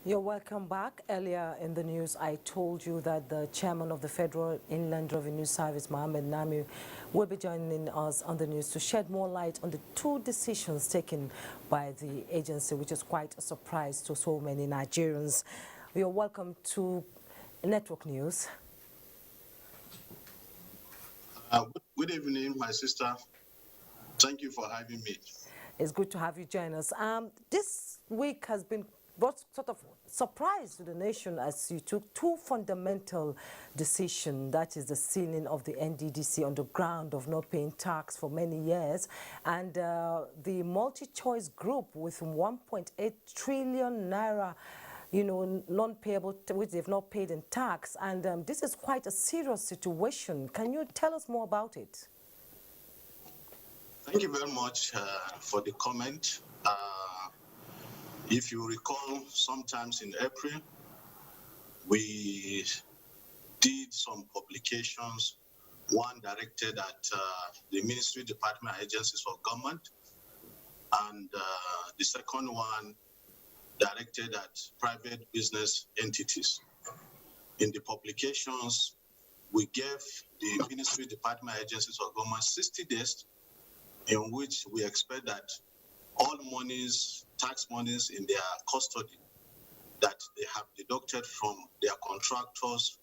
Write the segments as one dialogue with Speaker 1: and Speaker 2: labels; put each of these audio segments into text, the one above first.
Speaker 1: You're welcome back. Earlier in the news, I told you that the chairman of the Federal Inland Revenue Service, Mohammed Nami, will be joining us on the news to shed more light on the two decisions taken by the agency, which is quite a surprise to so many Nigerians. You're welcome to Network News.
Speaker 2: Good evening, my sister. Thank you for having me.
Speaker 1: It's good to have you join us. This week has been brought sort of surprise to the nation as you took two fundamental decisions. That is the sealing of the NDDC on the ground of not paying tax for many years, and the multi-choice group with 1.8 trillion naira non-payable, which they've not paid in tax. And this is quite a serious situation. Can you tell us more about it?
Speaker 2: Thank you very much for the comment. If you recall, sometimes in April, we did some publications, one directed at the Ministry, Department, Agencies for Government, and the second one directed at private business entities. In the publications, we gave the Ministry, Department, Agencies for Government 60 days in which we expect that all monies, tax monies in their custody that they have deducted from their contractors'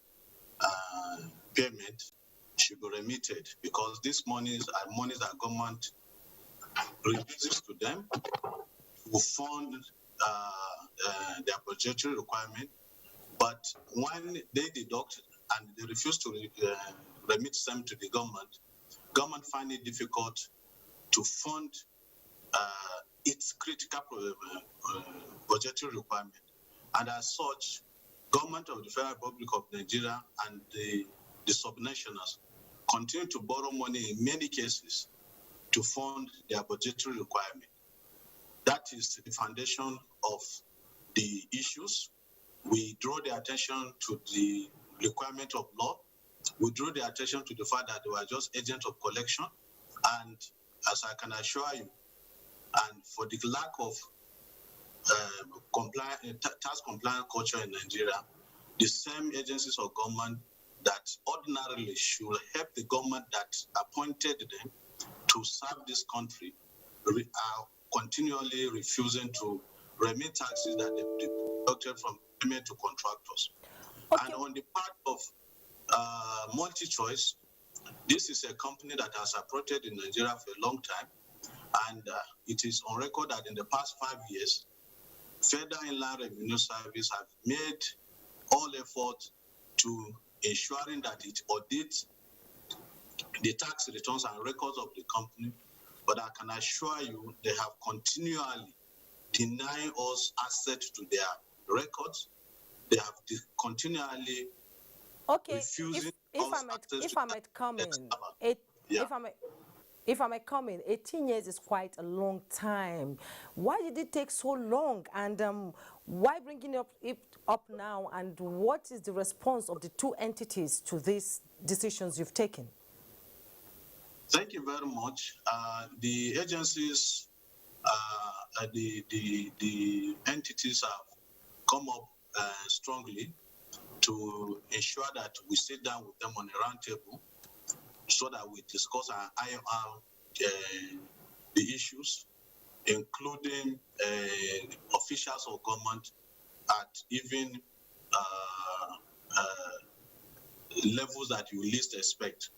Speaker 2: payment should be remitted, because these monies are monies that government releases to them to fund their budgetary requirement. But when they deduct and they refuse to remit them to the government find it difficult to fund its critical budgetary requirement. And as such, government of the Federal Republic of Nigeria and the subnationals continue to borrow money in many cases to fund their budgetary requirement. That is the foundation of the issues. We draw the attention to the requirement of law. We drew the attention to the fact that they were just agents of collection. And as I can assure you, and for the lack of tax compliant culture in Nigeria, the same agencies of government that ordinarily should help the government that appointed them to serve this country are continually refusing to remit taxes that they deducted from payment to contractors. Okay. And on the part of multi-choice, this is a company that has operated in Nigeria for a long time, and it is on record that in the past 5 years, Federal Inland Revenue Service have made all efforts to ensuring that it audits the tax returns and records of the company. But I can assure you, they have continually denied us access to their records. They have continually refusing
Speaker 1: if I might come in, if I may come in, 18 years is quite a long time. Why did it take so long? And why bringing it up now? And what is the response of the two entities to these decisions you've taken?
Speaker 2: Thank you very much. The agencies, the entities have come up strongly to ensure that we sit down with them on a round table so that we discuss and iron out the issues, including officials of government at even levels that you least expect.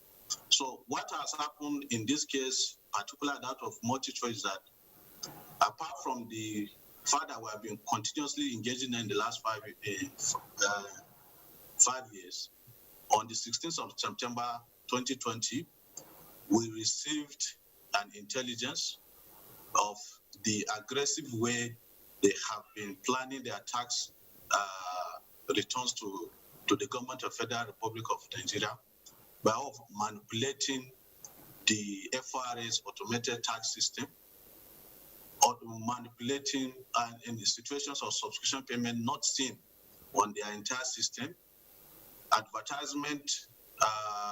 Speaker 2: So what has happened in this case, particularly that of multi-choice, is that apart from the fact that we have been continuously engaging in the last 5 years, on the 16th of September 2020, we received an intelligence of the aggressive way they have been planning their tax returns to the government of Federal Republic of Nigeria by manipulating the FIRS automated tax system, or manipulating in the situations of subscription payment not seen on their entire system. Advertisement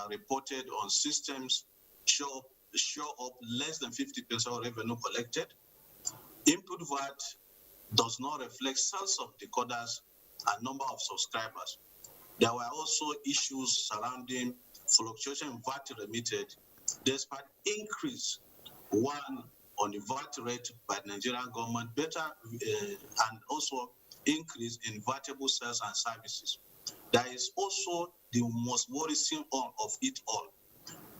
Speaker 2: reported on systems show up less than 50% of revenue collected. Input VAT does not reflect sales of decoders and number of subscribers. There were also issues surrounding fluctuation in VAT remitted, despite increase, one on the VAT rate by the Nigerian government, and also increase in vatable sales and services. There is also the most worrisome of it all.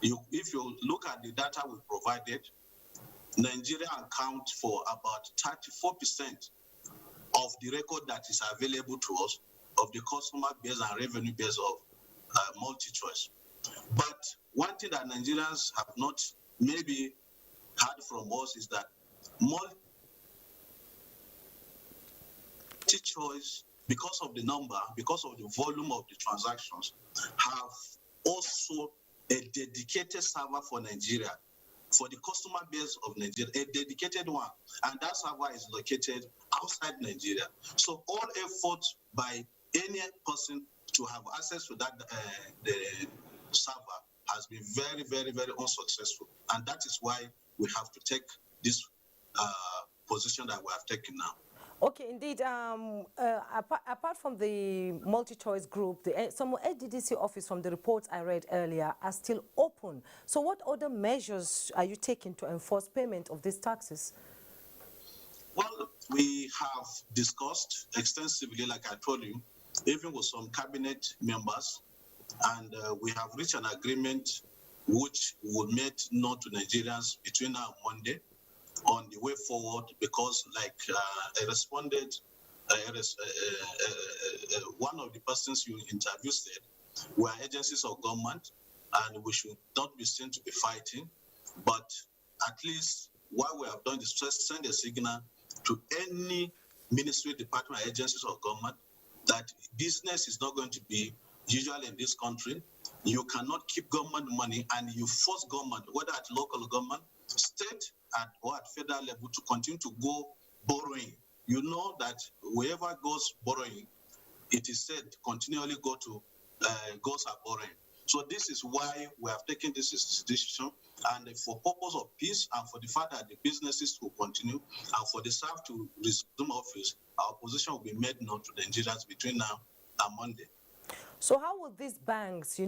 Speaker 2: If you look at the data we provided, Nigeria accounts for about 34% of the record that is available to us of the customer base and revenue base of multi-choice. But one thing that Nigerians have not maybe heard from us is that multi-choice, because of the number, because of the volume of the transactions, have also a dedicated server for Nigeria, for the customer base of Nigeria, a dedicated one. And that server is located outside Nigeria. So all efforts by any person to have access to that the server has been very, very, very unsuccessful. And that is why we have to take this position that we have taken now.
Speaker 1: Okay, indeed. Apart from the multi-choice group, some NDDC office, from the reports I read earlier, are still open. So what other measures are you taking to enforce payment of these taxes?
Speaker 2: Well, we have discussed extensively, like I told you, even with some cabinet members, and we have reached an agreement which will make known to Nigerians between now and Monday on the way forward, because like I responded, one of the persons you interviewed said, we are agencies of government and we should not be seen to be fighting, but at least what we have done is just send a signal to any ministry, department, agencies of government that business is not going to be usual in this country. You cannot keep government money and you force government, whether at local government, state, or at federal level, to continue to go borrowing. You know that whoever goes borrowing, it is said continually goes are borrowing. So this is why we have taken this decision, and for purpose of peace and for the fact that the businesses will continue and for the staff to resume office, our position will be made known to the Nigerians between now and Monday.
Speaker 1: So how will these banks,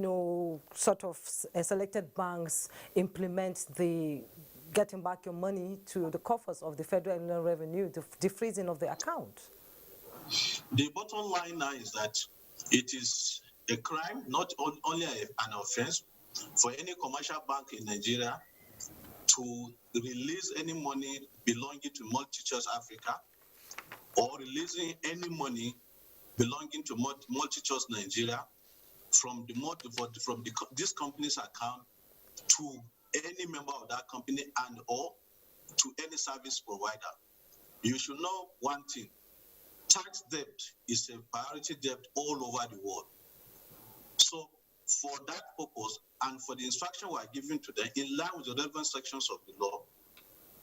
Speaker 1: sort of selected banks, implement the getting back your money to the coffers of the Federal Inland Revenue, the freezing of the account?
Speaker 2: The bottom line now is that it is a crime, not only an offense, for any commercial bank in Nigeria to release any money belonging to MultiChoice Africa or releasing any money belonging to MultiChoice Nigeria from this company's account to any member of that company and or to any service provider. You should know one thing: tax debt is a priority debt all over the world. So for that purpose and for the instruction we are giving to them in line with the relevant sections of the law,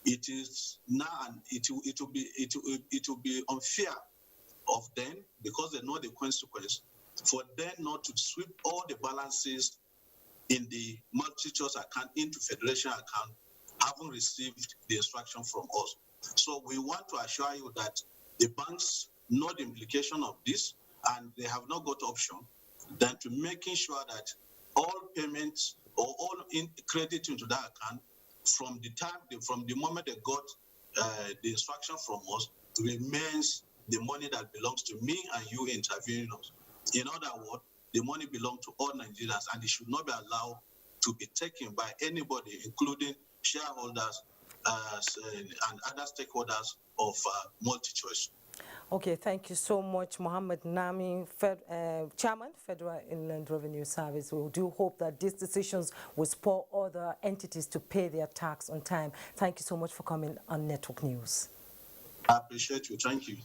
Speaker 2: it is now, and it will be unfair of them, because they know the consequence, for them not to sweep all the balances in the MultiChoice account into Federation account, having received the instruction from us. So we want to assure you that the banks know the implication of this, and they have not got option than to making sure that all payments or all credit into that account from the moment they got the instruction from us remains the money that belongs to me and you interviewing us. In other words, the money belongs to all Nigerians, and it should not be allowed to be taken by anybody, including shareholders and other stakeholders of MultiChoice.
Speaker 1: Okay, thank you so much, Mohammed Nami, Chairman, Federal Inland Revenue Service. We do hope that these decisions will spur other entities to pay their tax on time. Thank you so much for coming on Network News.
Speaker 2: I appreciate you. Thank you.